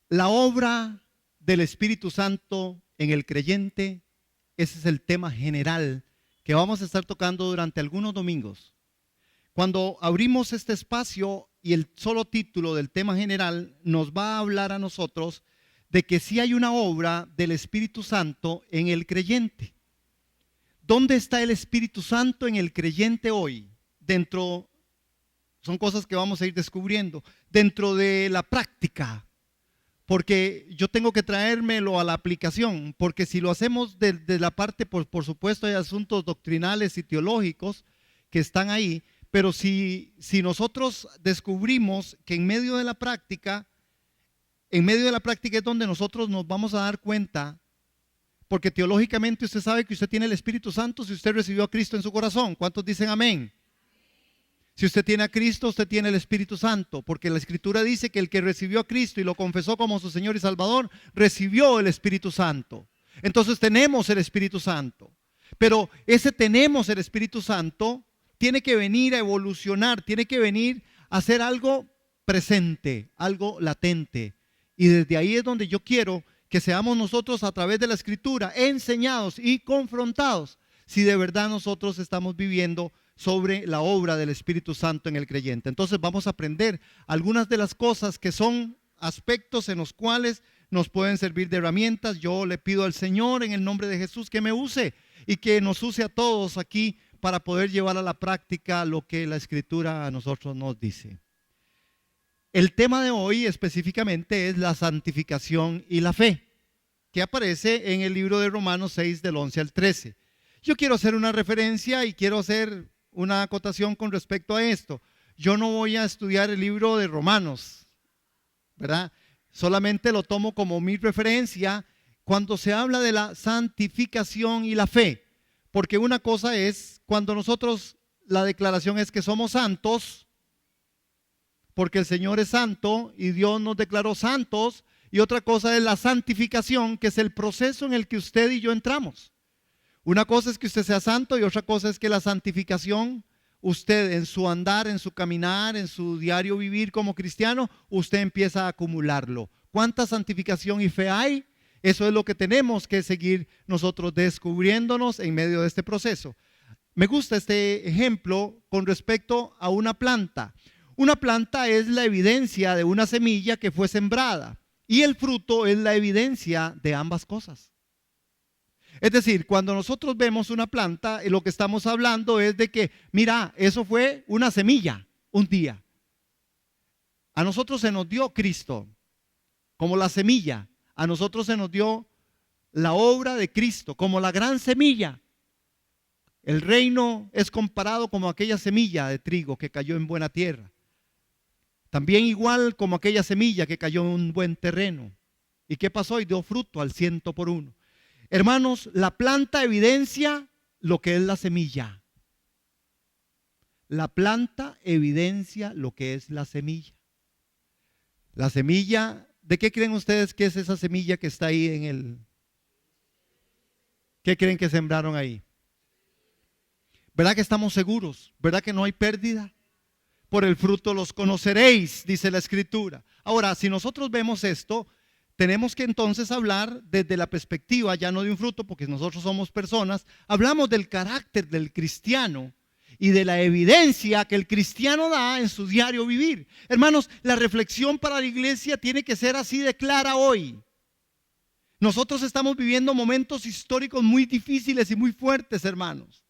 La obra del Espíritu Santo en el creyente, ese es el tema general que vamos a estar tocando durante algunos domingos. Cuando abrimos este espacio y el solo título del tema general nos va a hablar a nosotros de que sí hay una obra del Espíritu Santo en el creyente. ¿Dónde está el Espíritu Santo en el creyente hoy? Son cosas que vamos a ir descubriendo, dentro de la práctica. Porque yo tengo que traérmelo a la aplicación, porque si lo hacemos de la parte, por supuesto hay asuntos doctrinales y teológicos que están ahí, pero si nosotros descubrimos que en medio de la práctica es donde nosotros nos vamos a dar cuenta, porque teológicamente usted sabe que usted tiene el Espíritu Santo si usted recibió a Cristo en su corazón. ¿Cuántos dicen amén? Si usted tiene a Cristo, usted tiene el Espíritu Santo, porque la Escritura dice que el que recibió a Cristo y lo confesó como su Señor y Salvador, recibió el Espíritu Santo. Entonces tenemos el Espíritu Santo. Pero ese tenemos el Espíritu Santo tiene que venir a evolucionar, tiene que venir a ser algo presente, algo latente. Y desde ahí es donde yo quiero que seamos nosotros a través de la Escritura enseñados y confrontados si de verdad nosotros estamos viviendo sobre la obra del Espíritu Santo en el creyente. Entonces vamos a aprender algunas de las cosas que son aspectos en los cuales nos pueden servir de herramientas. Yo le pido al Señor en el nombre de Jesús que me use y que nos use a todos aquí para poder llevar a la práctica lo que la Escritura a nosotros nos dice. El tema de hoy específicamente es la santificación y la fe, que aparece en el libro de Romanos 6 del 11 al 13. Yo quiero hacer una referencia y quiero hacer una acotación con respecto a esto. Yo no voy a estudiar el libro de Romanos, ¿verdad? Solamente lo tomo como mi referencia cuando se habla de la santificación y la fe. Porque una cosa es cuando nosotros, la declaración es que somos santos, porque el Señor es santo y Dios nos declaró santos. Y otra cosa es la santificación, que es el proceso en el que usted y yo entramos. Una cosa es que usted sea santo y otra cosa es que la santificación, usted en su andar, en su caminar, en su diario vivir como cristiano, usted empieza a acumularlo. ¿Cuánta santificación y fe hay? Eso es lo que tenemos que seguir nosotros descubriéndonos en medio de este proceso. Me gusta este ejemplo con respecto a una planta. Una planta es la evidencia de una semilla que fue sembrada y el fruto es la evidencia de ambas cosas. Es decir, cuando nosotros vemos una planta, lo que estamos hablando es de que, mira, eso fue una semilla un día. A nosotros se nos dio Cristo como la semilla. A nosotros se nos dio la obra de Cristo como la gran semilla. El reino es comparado como aquella semilla de trigo que cayó en buena tierra. También igual como aquella semilla que cayó en un buen terreno. ¿Y qué pasó? Y dio fruto al 100%. Hermanos, la planta evidencia lo que es la semilla. La planta evidencia lo que es la semilla. La semilla, ¿de qué creen ustedes que es esa semilla que está ahí en el? ¿Qué creen que sembraron ahí? ¿Verdad que estamos seguros? ¿Verdad que no hay pérdida? Por el fruto los conoceréis, dice la Escritura. Ahora, si nosotros vemos esto, tenemos que entonces hablar desde la perspectiva ya no de un fruto, porque nosotros somos personas, hablamos del carácter del cristiano y de la evidencia que el cristiano da en su diario vivir. Hermanos, la reflexión para la iglesia tiene que ser así de clara hoy. Nosotros estamos viviendo momentos históricos muy difíciles y muy fuertes, hermanos.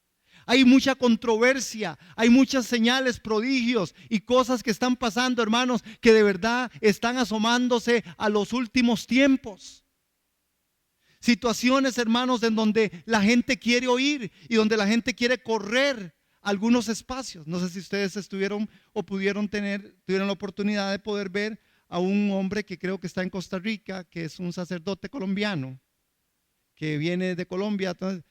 Hay mucha controversia, hay muchas señales, prodigios y cosas que están pasando, hermanos, que de verdad están asomándose a los últimos tiempos. Situaciones, hermanos, en donde la gente quiere oír y donde la gente quiere correr algunos espacios. No sé si ustedes estuvieron o tuvieron la oportunidad de poder ver a un hombre que creo que está en Costa Rica, que es un sacerdote colombiano, que viene de Colombia. Entonces,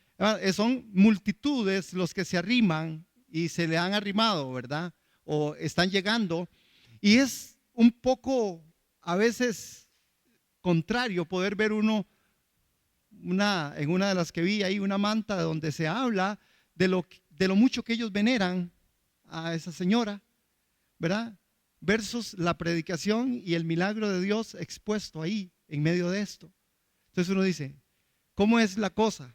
son multitudes los que se arriman y se le han arrimado, ¿verdad? O están llegando. Y es un poco a veces contrario poder ver en una de las que vi ahí, una manta donde se habla de lo mucho que ellos veneran a esa señora, ¿verdad? versus la predicación y el milagro de Dios expuesto ahí, en medio de esto. Entonces uno dice, ¿cómo es la cosa?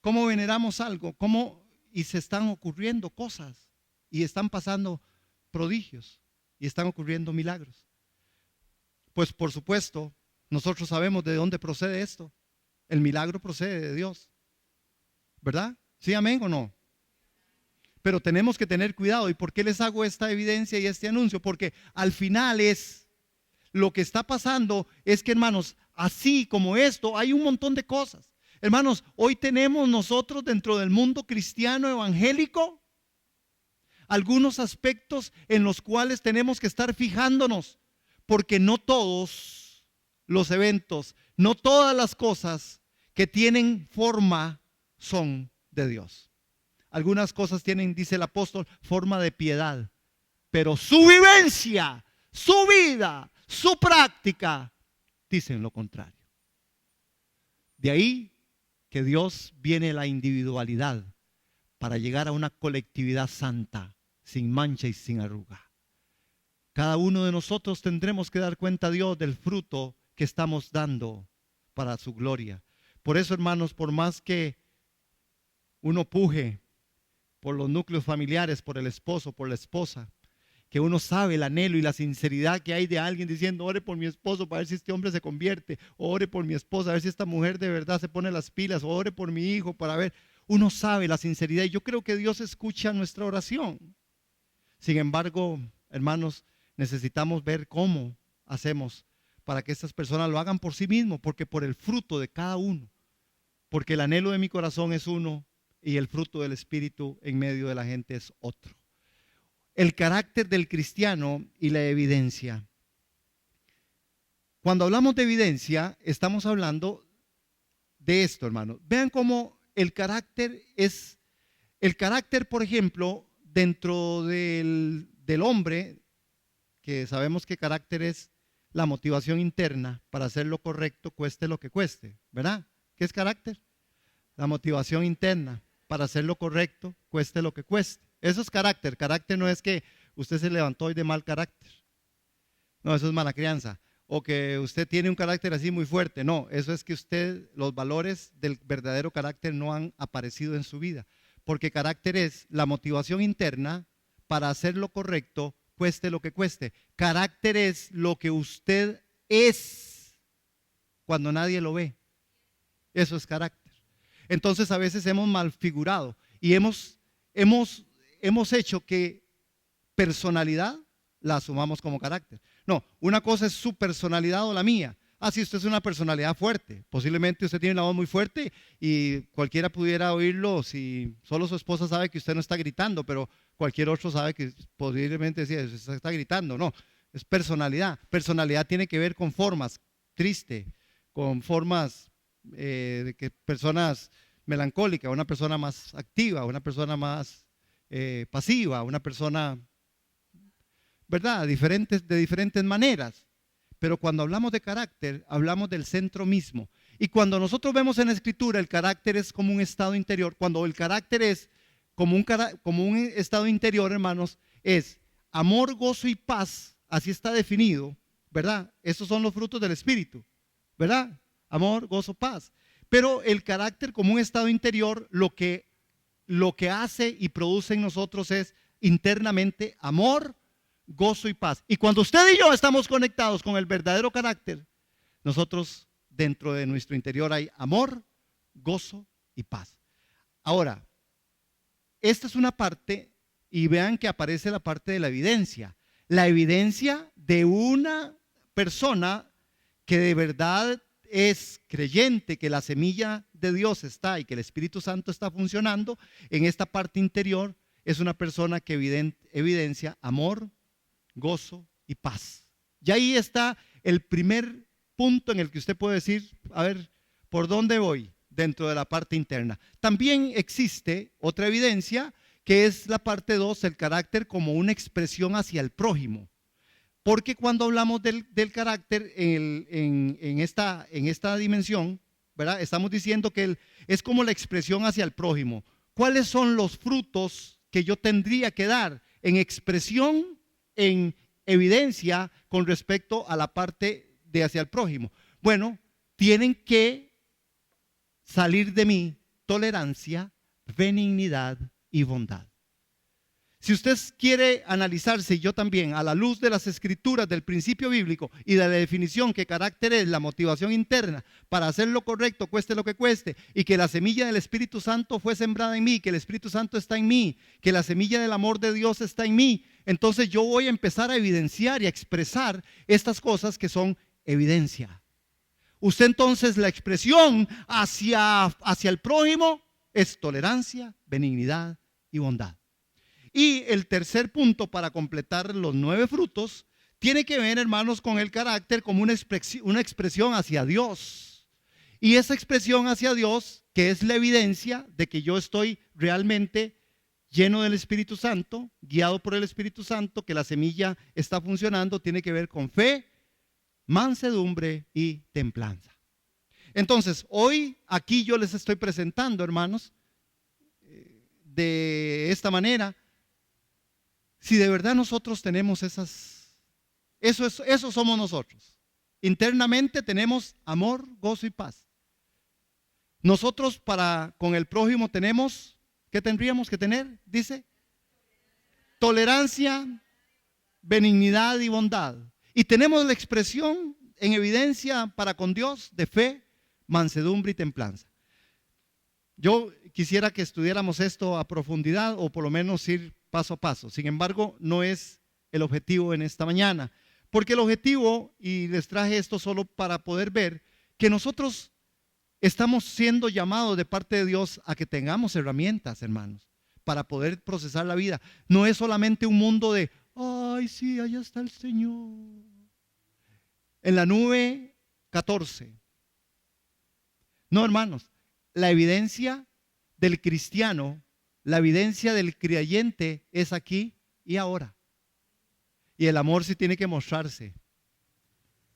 ¿Cómo veneramos algo? ¿Cómo? Y se están ocurriendo cosas, y están pasando prodigios, y están ocurriendo milagros. Pues por supuesto, nosotros sabemos de dónde procede esto. El milagro procede de Dios, ¿verdad? ¿Sí, amén o no? Pero tenemos que tener cuidado. ¿Y por qué les hago esta evidencia y este anuncio? Porque al final lo que está pasando es que, hermanos, así como esto, hay un montón de cosas. Hermanos, hoy tenemos nosotros dentro del mundo cristiano evangélico algunos aspectos en los cuales tenemos que estar fijándonos, porque no todos los eventos, no todas las cosas que tienen forma son de Dios. Algunas cosas tienen, dice el apóstol, forma de piedad, pero su vivencia, su vida, su práctica dicen lo contrario. De ahí que Dios viene la individualidad para llegar a una colectividad santa, sin mancha y sin arruga. Cada uno de nosotros tendremos que dar cuenta a Dios del fruto que estamos dando para su gloria. Por eso, hermanos, por más que uno puje por los núcleos familiares, por el esposo, por la esposa, que uno sabe el anhelo y la sinceridad que hay de alguien diciendo, ore por mi esposo para ver si este hombre se convierte, o ore por mi esposa, a ver si esta mujer de verdad se pone las pilas, o ore por mi hijo para ver. Uno sabe la sinceridad y yo creo que Dios escucha nuestra oración. Sin embargo, hermanos, necesitamos ver cómo hacemos para que estas personas lo hagan por sí mismos, porque por el fruto de cada uno, porque el anhelo de mi corazón es uno y el fruto del Espíritu en medio de la gente es otro. El carácter del cristiano y la evidencia. Cuando hablamos de evidencia, estamos hablando de esto, hermano. Vean cómo el carácter, por ejemplo, dentro del hombre, que sabemos que carácter es la motivación interna para hacer lo correcto, cueste lo que cueste, ¿verdad? ¿Qué es carácter? La motivación interna para hacer lo correcto, cueste lo que cueste. Eso es carácter. Carácter no es que usted se levantó hoy de mal carácter. No, eso es mala crianza. O que usted tiene un carácter así muy fuerte. No, eso es que los valores del verdadero carácter no han aparecido en su vida. Porque carácter es la motivación interna para hacer lo correcto, cueste lo que cueste. Carácter es lo que usted es cuando nadie lo ve. Eso es carácter. Entonces a veces hemos malfigurado y hemos hecho que personalidad la asumamos como carácter. No, una cosa es su personalidad o la mía. Si usted es una personalidad fuerte, posiblemente usted tiene una voz muy fuerte y cualquiera pudiera oírlo si solo su esposa sabe que usted no está gritando, pero cualquier otro sabe que posiblemente sí, está gritando. No, es personalidad. Personalidad tiene que ver con formas, triste, con formas de que personas melancólicas, una persona más activa, una persona más pasiva, una persona, ¿verdad? De diferentes maneras. Pero cuando hablamos de carácter, hablamos del centro mismo. Y cuando nosotros vemos en la Escritura, el carácter es como un estado interior. Cuando el carácter es como un estado interior, hermanos, es amor, gozo y paz. Así está definido, ¿verdad? Esos son los frutos del Espíritu, ¿verdad? Amor, gozo, paz. Pero el carácter como un estado interior, lo que hace y produce en nosotros es internamente amor, gozo y paz. Y cuando usted y yo estamos conectados con el verdadero carácter, nosotros dentro de nuestro interior hay amor, gozo y paz. Ahora, esta es una parte y vean que aparece la parte de la evidencia. La evidencia de una persona que de verdad es creyente, que la semilla de Dios está y que el Espíritu Santo está funcionando en esta parte interior, es una persona que evidencia amor, gozo y paz. Y ahí está el primer punto en el que usted puede decir, a ver, ¿por dónde voy? Dentro de la parte interna. También existe otra evidencia que es la parte 2, el carácter como una expresión hacia el prójimo. Porque cuando hablamos del carácter en esta dimensión, ¿verdad? Estamos diciendo que es como la expresión hacia el prójimo. ¿Cuáles son los frutos que yo tendría que dar en expresión en evidencia con respecto a la parte de hacia el prójimo? Bueno, tienen que salir de mí tolerancia, benignidad y bondad. Si usted quiere analizarse, y yo también, a la luz de las escrituras, del principio bíblico y de la definición que carácter es la motivación interna para hacer lo correcto, cueste lo que cueste, y que la semilla del Espíritu Santo fue sembrada en mí, que el Espíritu Santo está en mí, que la semilla del amor de Dios está en mí, entonces yo voy a empezar a evidenciar y a expresar estas cosas que son evidencia. Usted entonces, la expresión hacia el prójimo es tolerancia, benignidad y bondad. Y el tercer punto para completar los 9 frutos tiene que ver, hermanos, con el carácter como una expresión hacia Dios. Y esa expresión hacia Dios, que es la evidencia de que yo estoy realmente lleno del Espíritu Santo, guiado por el Espíritu Santo, que la semilla está funcionando, tiene que ver con fe, mansedumbre y templanza. Entonces, hoy aquí yo les estoy presentando, hermanos, de esta manera. Si de verdad nosotros tenemos eso somos nosotros. Internamente tenemos amor, gozo y paz. Nosotros con el prójimo tenemos, ¿qué tendríamos que tener? Dice, tolerancia, benignidad y bondad. Y tenemos la expresión en evidencia para con Dios de fe, mansedumbre y templanza. Yo quisiera que estudiáramos esto a profundidad o por lo menos ir paso a paso. Sin embargo, no es el objetivo en esta mañana, porque el objetivo, y les traje esto solo para poder ver que nosotros estamos siendo llamados de parte de Dios a que tengamos herramientas, hermanos, para poder procesar la vida. No es solamente un mundo de, ay, sí, allá está el Señor. En la nube 14. No, hermanos, la evidencia del cristiano, la evidencia del creyente es aquí y ahora. Y el amor sí tiene que mostrarse.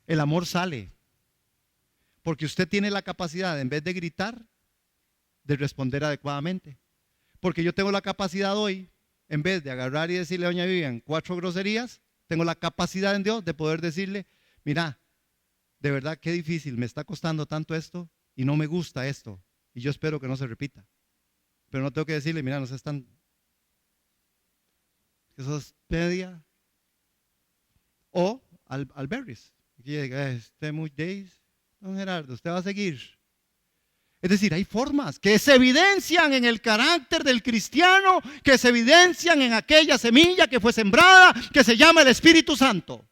El amor sale. Porque usted tiene la capacidad, en vez de gritar, de responder adecuadamente. Porque yo tengo la capacidad hoy, en vez de agarrar y decirle a doña Vivian 4 groserías, tengo la capacidad en Dios de poder decirle, mira, de verdad qué difícil, me está costando tanto esto y no me gusta esto. Y yo espero que no se repita. Pero no tengo que decirle, mira, no seas tan, que sos media. O al Berries. Muy days, don Gerardo, usted va a seguir. Es decir, hay formas que se evidencian en el carácter del cristiano, que se evidencian en aquella semilla que fue sembrada, que se llama el Espíritu Santo.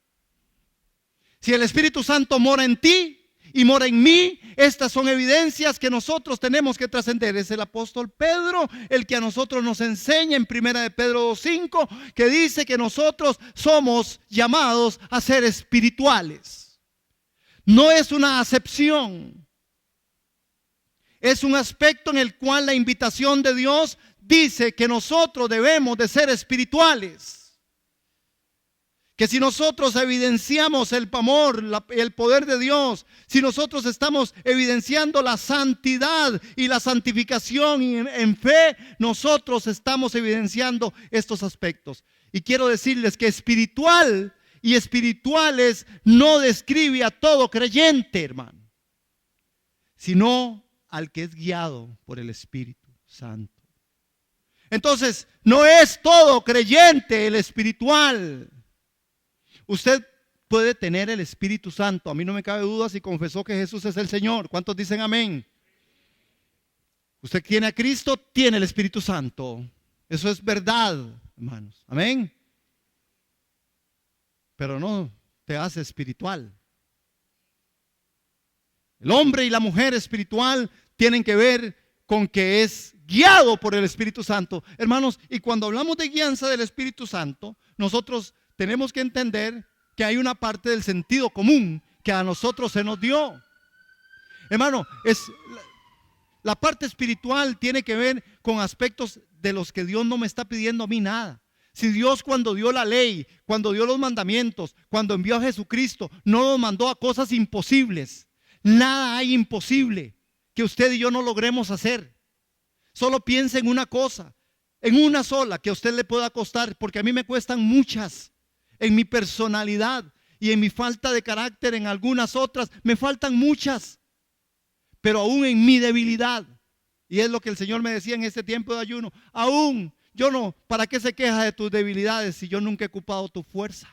Si el Espíritu Santo mora en ti y mora en mí, estas son evidencias que nosotros tenemos que trascender. Es el apóstol Pedro el que a nosotros nos enseña en 1 de Pedro 2:5, que dice que nosotros somos llamados a ser espirituales. No es una acepción, es un aspecto en el cual la invitación de Dios dice que nosotros debemos de ser espirituales. Que si nosotros evidenciamos el amor, el poder de Dios, si nosotros estamos evidenciando la santidad y la santificación y en fe, nosotros estamos evidenciando estos aspectos. Y quiero decirles que espiritual y espirituales no describe a todo creyente, hermano, sino al que es guiado por el Espíritu Santo. Entonces, no es todo creyente el espiritual. Usted puede tener el Espíritu Santo. A mí no me cabe duda si confesó que Jesús es el Señor. ¿Cuántos dicen amén? Usted tiene a Cristo, tiene el Espíritu Santo. Eso es verdad, hermanos. Amén. Pero no te hace espiritual. El hombre y la mujer espiritual tienen que ver con que es guiado por el Espíritu Santo. Hermanos, y cuando hablamos de guianza del Espíritu Santo, nosotros tenemos que entender que hay una parte del sentido común que a nosotros se nos dio. Hermano, la parte espiritual tiene que ver con aspectos de los que Dios no me está pidiendo a mí nada. Si Dios, cuando dio la ley, cuando dio los mandamientos, cuando envió a Jesucristo, no nos mandó a cosas imposibles. Nada hay imposible que usted y yo no logremos hacer. Solo piense en una cosa, en una sola que a usted le pueda costar, porque a mí me cuestan muchas. en mi personalidad y en mi falta de carácter en algunas otras. Me faltan muchas, pero aún en mi debilidad. Y es lo que el Señor me decía en este tiempo de ayuno. Aún yo no, ¿para qué se queja de tus debilidades si yo nunca he ocupado tu fuerza?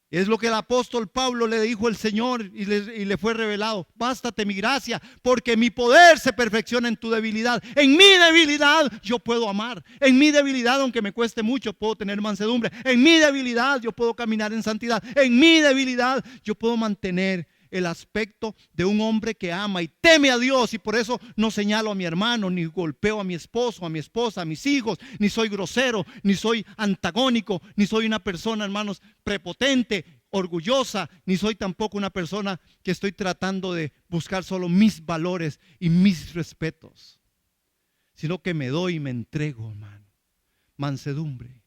Es lo que el apóstol Pablo le dijo al Señor y le fue revelado. Bástate mi gracia, porque mi poder se perfecciona en tu debilidad. En mi debilidad yo puedo amar. En mi debilidad, aunque me cueste mucho, puedo tener mansedumbre. En mi debilidad yo puedo caminar en santidad. En mi debilidad yo puedo mantener el aspecto de un hombre que ama y teme a Dios. Y por eso no señalo a mi hermano, ni golpeo a mi esposo, a mi esposa, a mis hijos, ni soy grosero, ni soy antagónico, ni soy una persona, hermanos, prepotente, orgullosa, ni soy tampoco una persona que estoy tratando de buscar solo mis valores y mis respetos, sino que me doy y me entrego, hermano. Mansedumbre.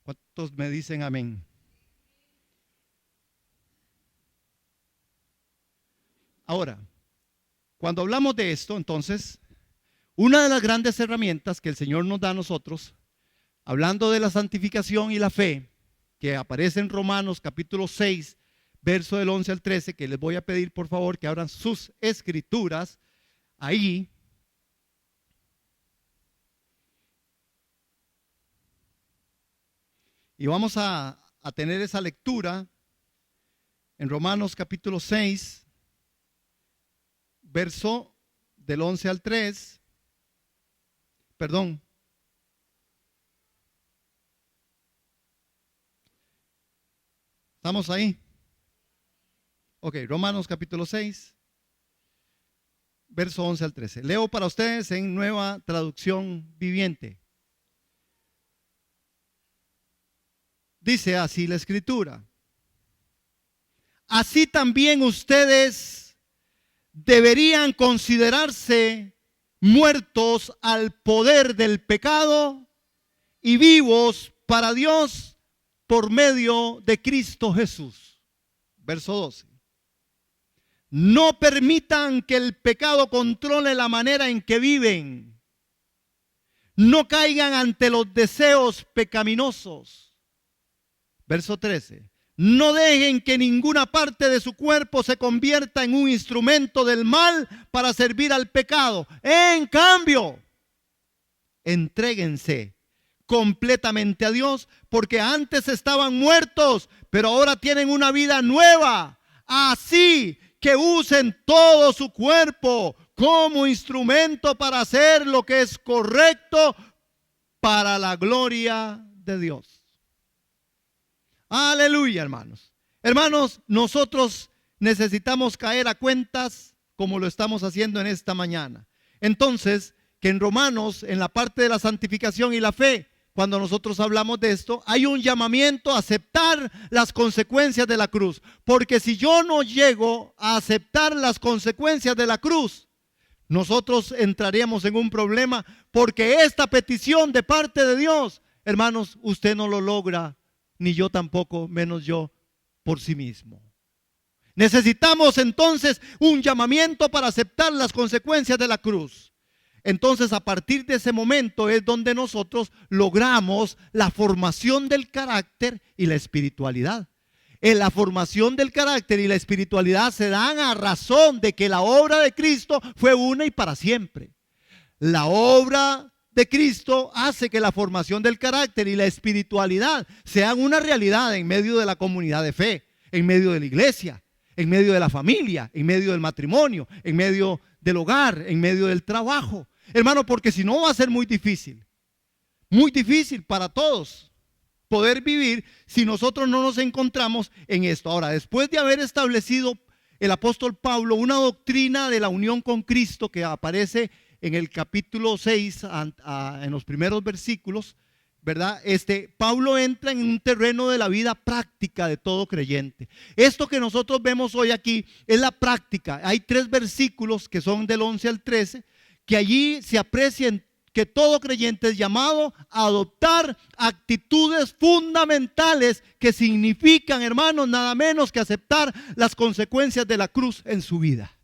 ¿Cuántos me dicen amén? Ahora, cuando hablamos de esto, entonces, una de las grandes herramientas que el Señor nos da a nosotros, hablando de la santificación y la fe, que aparece en Romanos capítulo 6, verso del 11 al 13, que les voy a pedir por favor que abran sus escrituras ahí. Y vamos a tener esa lectura en Romanos capítulo 6, verso del 11 al 3, perdón. ¿Estamos ahí? Ok, Romanos capítulo 6, verso 11 al 13. Leo para ustedes en Nueva Traducción Viviente. Dice así la escritura: así también ustedes deberían considerarse muertos al poder del pecado y vivos para Dios por medio de Cristo Jesús. Verso 12. No permitan que el pecado controle la manera en que viven. No caigan ante los deseos pecaminosos. Verso 13. No dejen que ninguna parte de su cuerpo se convierta en un instrumento del mal para servir al pecado. En cambio, entréguense completamente a Dios, porque antes estaban muertos, pero ahora tienen una vida nueva. Así que usen todo su cuerpo como instrumento para hacer lo que es correcto para la gloria de Dios. Aleluya, hermanos. Hermanos, nosotros necesitamos caer a cuentas como lo estamos haciendo en esta mañana. Entonces, que en Romanos, en la parte de la santificación y la fe, cuando nosotros hablamos de esto, hay un llamamiento a aceptar las consecuencias de la cruz. Porque si yo no llego a aceptar las consecuencias de la cruz, nosotros entraríamos en un problema, porque esta petición de parte de Dios, hermanos, usted no lo logra, ni yo tampoco, menos yo, por sí mismo. Necesitamos entonces un llamamiento para aceptar las consecuencias de la cruz. Entonces, a partir de ese momento es donde nosotros logramos la formación del carácter y la espiritualidad. En la formación del carácter y la espiritualidad se dan a razón de que la obra de Cristo fue una y para siempre. La obra de Cristo hace que la formación del carácter y la espiritualidad sean una realidad en medio de la comunidad de fe, en medio de la iglesia, en medio de la familia, en medio del matrimonio, en medio del hogar, en medio del trabajo. Hermano, porque si no va a ser muy difícil para todos poder vivir si nosotros no nos encontramos en esto. Ahora, después de haber establecido el apóstol Pablo una doctrina de la unión con Cristo que aparece en el capítulo 6, en los primeros versículos, ¿verdad? Pablo entra en un terreno de la vida práctica de todo creyente. Esto que nosotros vemos hoy aquí es la práctica. Hay 3 versículos que son del 11 al 13, que allí se aprecian que todo creyente es llamado a adoptar actitudes fundamentales que significan, hermanos, nada menos que aceptar las consecuencias de la cruz en su vida.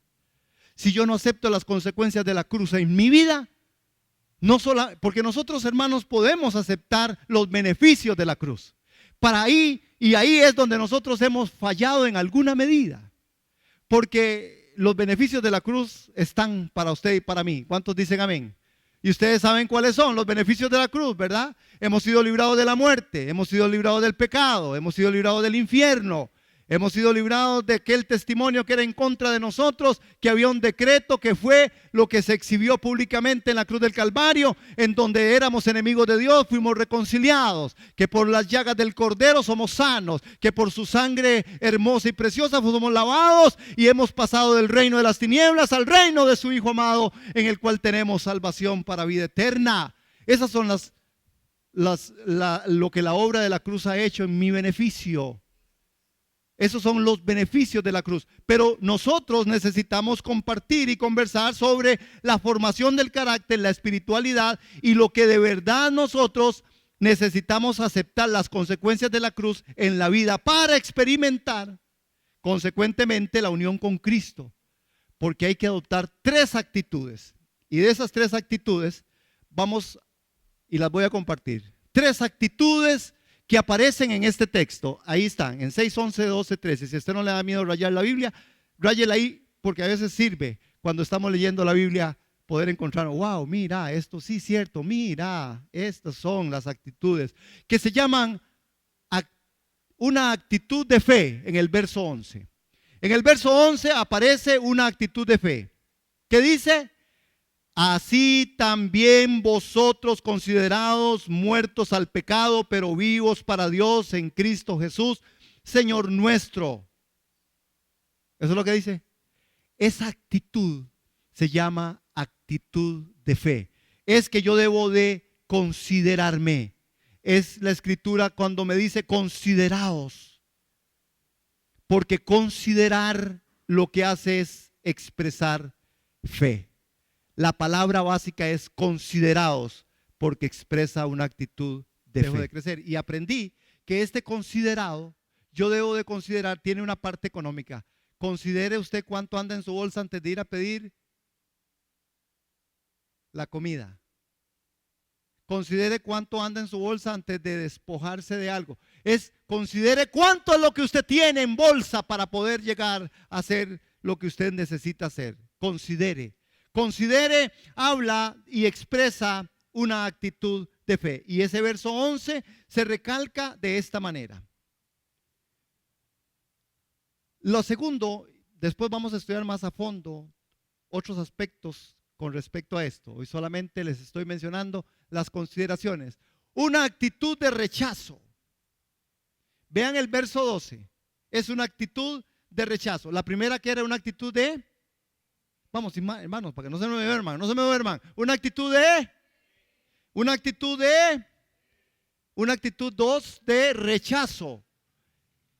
Si yo no acepto las consecuencias de la cruz en mi vida, No solo, porque nosotros, hermanos, podemos aceptar los beneficios de la cruz. Y ahí es donde nosotros hemos fallado en alguna medida. Porque los beneficios de la cruz están para usted y para mí. ¿Cuántos dicen amén? Y ustedes saben cuáles son los beneficios de la cruz, ¿verdad? Hemos sido librados de la muerte, hemos sido librados del pecado, hemos sido librados del infierno. Hemos sido librados de aquel testimonio que era en contra de nosotros, que había un decreto que fue lo que se exhibió públicamente en la cruz del Calvario, en donde éramos enemigos de Dios, fuimos reconciliados, que por las llagas del Cordero somos sanos, que por su sangre hermosa y preciosa somos lavados y hemos pasado del reino de las tinieblas al reino de su Hijo amado, en el cual tenemos salvación para vida eterna. Esas son lo que la obra de la cruz ha hecho en mi beneficio. Esos son los beneficios de la cruz. Pero nosotros necesitamos compartir y conversar sobre la formación del carácter, la espiritualidad y lo que de verdad nosotros necesitamos aceptar las consecuencias de la cruz en la vida para experimentar consecuentemente la unión con Cristo. Porque hay que adoptar 3 actitudes. Y de esas 3 actitudes vamos y las voy a compartir. 3 actitudes que aparecen en este texto. Ahí están, en 6, 11, 12, 13. Si a usted no le da miedo rayar la Biblia, ráyela ahí, porque a veces sirve cuando estamos leyendo la Biblia poder encontrar, wow, mira, esto sí es cierto, mira, estas son las actitudes que se llaman una actitud de fe en el verso 11. En el verso 11 aparece una actitud de fe que dice: así también vosotros, considerados muertos al pecado, pero vivos para Dios en Cristo Jesús, Señor nuestro. Eso es lo que dice. Esa actitud se llama actitud de fe. Es que yo debo de considerarme. Es la escritura cuando me dice consideraos. Porque considerar lo que hace es expresar fe. La palabra básica es considerados, porque expresa una actitud de fe. Dejo de crecer. Y aprendí que este considerado, yo debo de considerar, tiene una parte económica. Considere usted cuánto anda en su bolsa antes de ir a pedir la comida. Considere cuánto anda en su bolsa antes de despojarse de algo. Considere cuánto es lo que usted tiene en bolsa para poder llegar a hacer lo que usted necesita hacer. Considere. Considere, habla y expresa una actitud de fe. Y ese verso 11 se recalca de esta manera. Lo segundo, después vamos a estudiar más a fondo otros aspectos con respecto a esto. Hoy solamente les estoy mencionando las consideraciones. Una actitud de rechazo. Vean el verso 12. Es una actitud de rechazo. La primera que era una actitud de... Vamos, hermanos, para que no se me duerman, no se me duerman. Una actitud 2 de rechazo.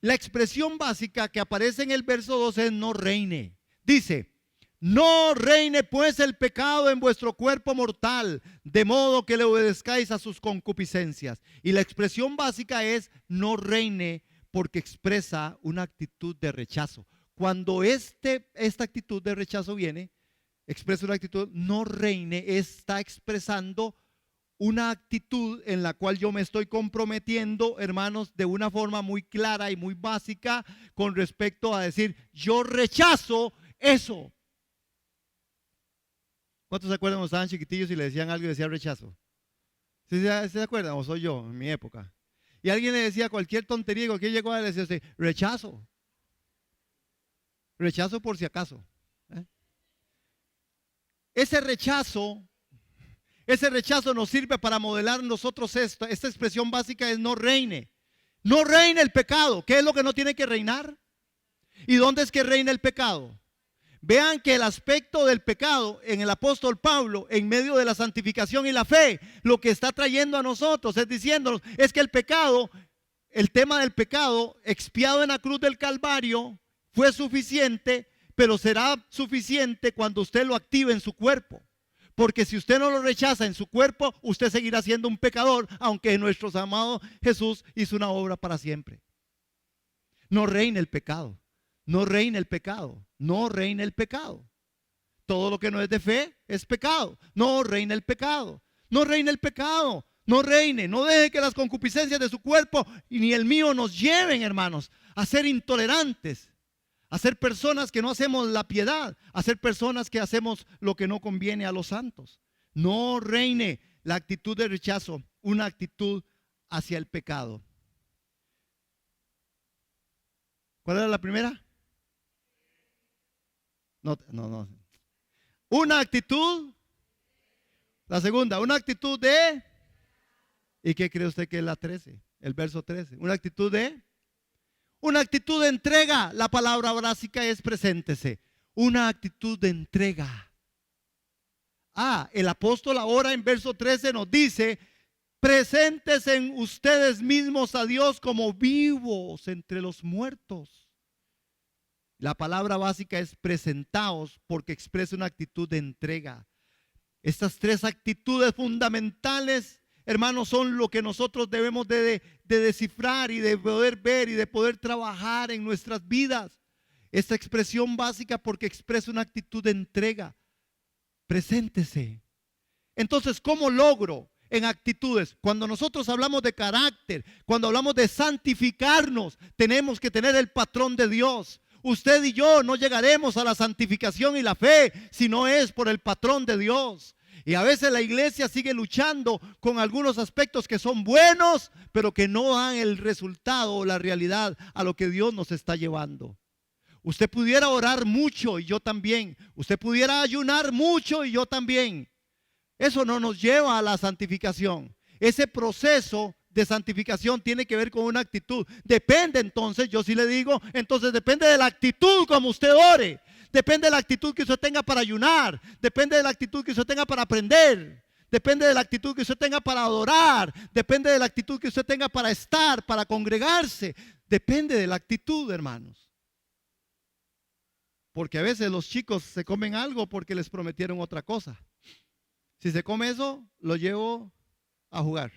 La expresión básica que aparece en el verso 12 es no reine. Dice: no reine pues el pecado en vuestro cuerpo mortal, de modo que le obedezcáis a sus concupiscencias. Y la expresión básica es no reine, porque expresa una actitud de rechazo. Cuando esta actitud de rechazo viene, expresa una actitud, no reine, está expresando una actitud en la cual yo me estoy comprometiendo, hermanos, de una forma muy clara y muy básica con respecto a decir, yo rechazo eso. ¿Cuántos se acuerdan cuando estaban chiquitillos y le decían algo y decía rechazo? ¿Sí se acuerdan? ¿O soy yo en mi época? Y alguien le decía cualquier tontería, cualquier llegada, le decía rechazo. Rechazo por si acaso. Ese rechazo nos sirve para modelar nosotros esto. Esta expresión básica es no reine. No reine el pecado. ¿Qué es lo que no tiene que reinar? ¿Y dónde es que reina el pecado? Vean que el aspecto del pecado en el apóstol Pablo, en medio de la santificación y la fe, lo que está trayendo a nosotros es diciéndonos, es que el pecado, el tema del pecado expiado en la cruz del Calvario fue suficiente, pero será suficiente cuando usted lo active en su cuerpo. Porque si usted no lo rechaza en su cuerpo, usted seguirá siendo un pecador, aunque nuestro amado Jesús hizo una obra para siempre. No reine el pecado. No reine el pecado. No reine el pecado. Todo lo que no es de fe es pecado. No reine el pecado. No reine el pecado. No reine. No deje que las concupiscencias de su cuerpo y ni el mío nos lleven, hermanos, a ser intolerantes, a ser personas que no hacemos la piedad, a ser personas que hacemos lo que no conviene a los santos. No reine la actitud de rechazo, una actitud hacia el pecado. ¿Cuál era la primera? No. Una actitud. La segunda, una actitud de. ¿Y qué cree usted que es la 13? El verso 13. Una actitud de. Una actitud de entrega. La palabra básica es preséntese. Una actitud de entrega. El apóstol ahora en verso 13 nos dice: preséntese ustedes mismos a Dios como vivos entre los muertos. La palabra básica es presentaos, porque expresa una actitud de entrega. Estas tres actitudes fundamentales, hermanos, son lo que nosotros debemos de descifrar y de poder ver y de poder trabajar en nuestras vidas. Esta expresión básica porque expresa una actitud de entrega. Preséntese. Entonces, ¿cómo logro en actitudes? Cuando nosotros hablamos de carácter, cuando hablamos de santificarnos, tenemos que tener el patrón de Dios. Usted y yo no llegaremos a la santificación y la fe si no es por el patrón de Dios. Y a veces la iglesia sigue luchando con algunos aspectos que son buenos, pero que no dan el resultado o la realidad a lo que Dios nos está llevando. Usted pudiera orar mucho y yo también. Usted pudiera ayunar mucho y yo también. Eso no nos lleva a la santificación. Ese proceso de santificación tiene que ver con una actitud. Depende entonces, yo sí le digo, entonces depende de la actitud como usted ore. Depende de la actitud que usted tenga para ayunar. Depende de la actitud que usted tenga para aprender. Depende de la actitud que usted tenga para adorar. Depende de la actitud que usted tenga para estar, para congregarse. Depende de la actitud, hermanos. Porque a veces los chicos se comen algo porque les prometieron otra cosa. Si se come eso, lo llevo a jugar.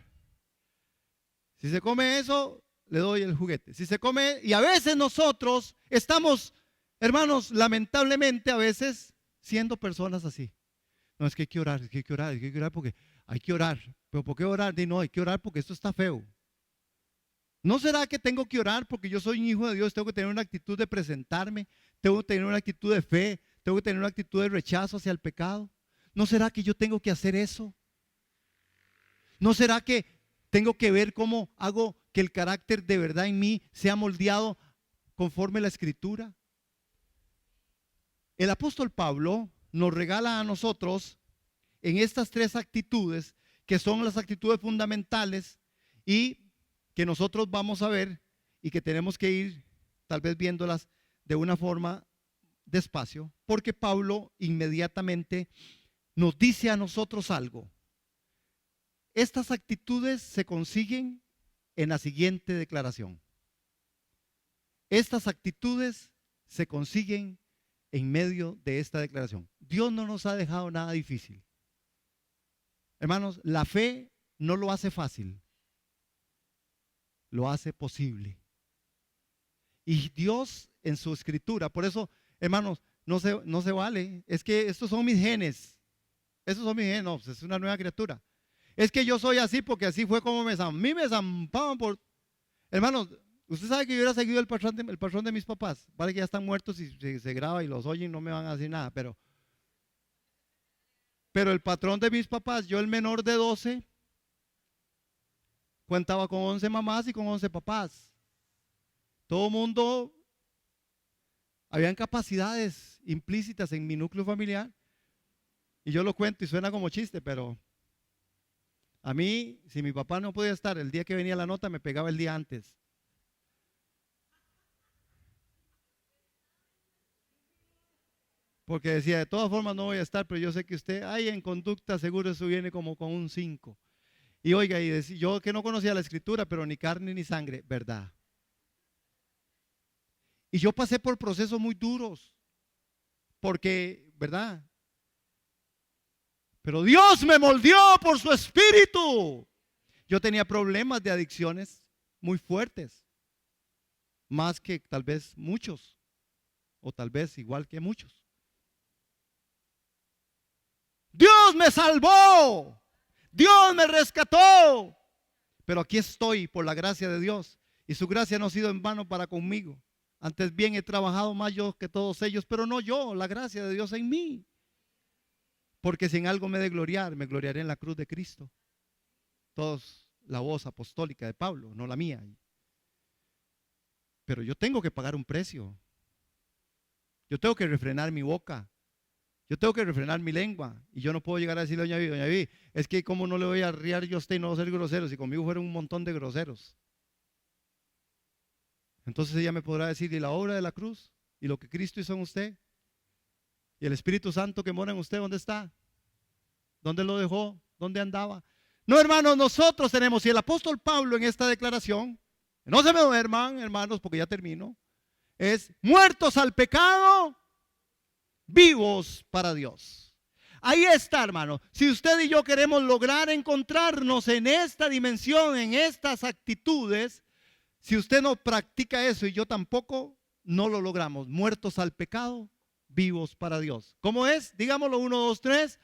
Si se come eso, le doy el juguete. Si se come, y a veces nosotros estamos, hermanos, lamentablemente a veces siendo personas así. No, es que hay que orar, es que hay que orar, es que hay que orar porque hay que orar. ¿Pero por qué orar? No, hay que orar porque esto está feo. ¿No será que tengo que orar porque yo soy un hijo de Dios? Tengo que tener una actitud de presentarme, tengo que tener una actitud de fe, tengo que tener una actitud de rechazo hacia el pecado. ¿No será que yo tengo que hacer eso? ¿No será que tengo que ver cómo hago que el carácter de verdad en mí sea moldeado conforme a la Escritura? El apóstol Pablo nos regala a nosotros en estas tres actitudes, que son las actitudes fundamentales y que nosotros vamos a ver y que tenemos que ir tal vez viéndolas de una forma despacio, porque Pablo inmediatamente nos dice a nosotros algo. Estas actitudes se consiguen en la siguiente declaración. Estas actitudes se consiguen en medio de esta declaración. Dios no nos ha dejado nada difícil. Hermanos, la fe no lo hace fácil, lo hace posible. Y Dios en su escritura, por eso, hermanos, no se vale. Es que estos son mis genes. Esos son mis genes. No, pues es una nueva criatura. Es que yo soy así porque así fue como a mí me zampaban por. Hermanos, usted sabe que yo hubiera seguido el patrón de mis papás. Vale que ya están muertos y se graba y los oyen, no me van a decir nada. Pero el patrón de mis papás, yo el menor de 12, contaba con 11 mamás y con 11 papás. Todo mundo, habían capacidades implícitas en mi núcleo familiar. Y yo lo cuento y suena como chiste, pero a mí, si mi papá no podía estar el día que venía la nota, me pegaba el día antes. Porque decía, de todas formas no voy a estar, pero yo sé que usted, en conducta seguro eso viene como con un 5. Y oiga, y decía, yo que no conocía la escritura, pero ni carne ni sangre, verdad. Y yo pasé por procesos muy duros, porque, ¿verdad? Pero Dios me moldeó por su espíritu. Yo tenía problemas de adicciones muy fuertes, más que tal vez muchos, o tal vez igual que muchos. Dios me salvó. Dios me rescató. Pero aquí estoy por la gracia de Dios. Y su gracia no ha sido en vano para conmigo. Antes bien he trabajado más yo que todos ellos, pero no yo, la gracia de Dios en mí. Porque si en algo me he de gloriar, me gloriaré en la cruz de Cristo. Todos la voz apostólica de Pablo, no la mía. Pero yo tengo que pagar un precio. Yo tengo que refrenar mi boca. Yo tengo que refrenar mi lengua. Y yo no puedo llegar a decirle a doña Vi, es que cómo no le voy a arriar yo a usted y no ser grosero, si conmigo fueron un montón de groseros. Entonces ella me podrá decir, y la obra de la cruz, y lo que Cristo hizo en usted, y el Espíritu Santo que mora en usted, ¿dónde está? ¿Dónde lo dejó? ¿Dónde andaba? No, hermanos, nosotros tenemos, y el apóstol Pablo en esta declaración, no se me duerman, hermanos, porque ya termino, es muertos al pecado, vivos para Dios. Ahí está, hermano. Si usted y yo queremos lograr encontrarnos en esta dimensión, en estas actitudes, si usted no practica eso y yo tampoco, no lo logramos. Muertos al pecado, vivos para Dios. ¿Cómo es? Digámoslo, 1, 2, 3.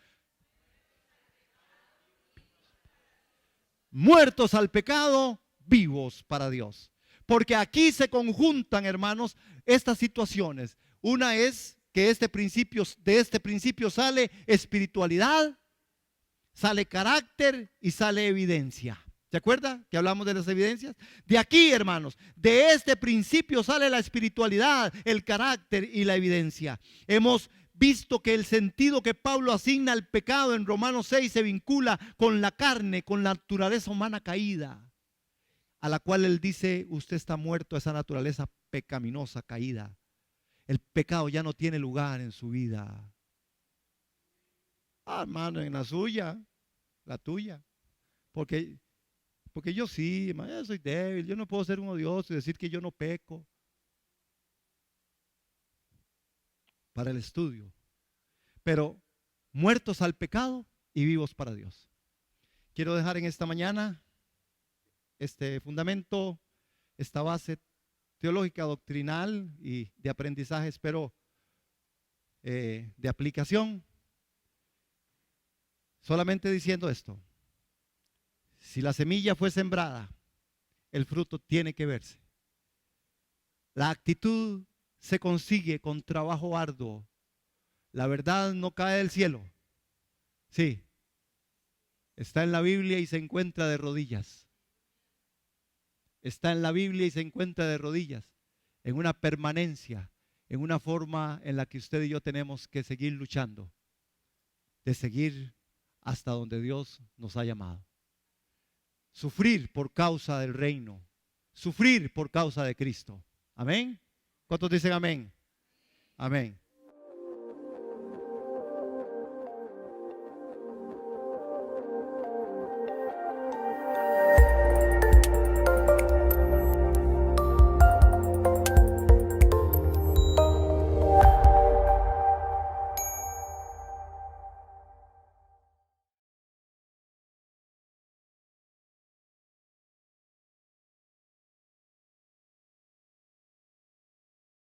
Muertos al pecado, vivos para Dios. Porque aquí se conjuntan, hermanos, estas situaciones. Una es que de este principio sale espiritualidad, sale carácter y sale evidencia. ¿Se acuerda que hablamos de las evidencias? De aquí, hermanos, de este principio sale la espiritualidad, el carácter y la evidencia. Hemos visto que el sentido que Pablo asigna al pecado en Romanos 6 se vincula con la carne, con la naturaleza humana caída, a la cual él dice, usted está muerto a esa naturaleza pecaminosa caída. El pecado ya no tiene lugar en su vida. Ah, hermano, en la suya, la tuya. Porque yo sí, hermano, yo soy débil, yo no puedo ser un odioso y decir que yo no peco. Para el estudio. Pero muertos al pecado y vivos para Dios. Quiero dejar en esta mañana este fundamento, esta base teológica, doctrinal y de aprendizaje, espero, de aplicación. Solamente diciendo esto: si la semilla fue sembrada, el fruto tiene que verse. La actitud se consigue con trabajo arduo. La verdad no cae del cielo. Sí, está en la Biblia y se encuentra de rodillas. Está en la Biblia y se encuentra de rodillas, en una permanencia, en una forma en la que usted y yo tenemos que seguir luchando, de seguir hasta donde Dios nos ha llamado. Sufrir por causa del reino, sufrir por causa de Cristo. Amén. ¿Cuántos dicen amén? Amén.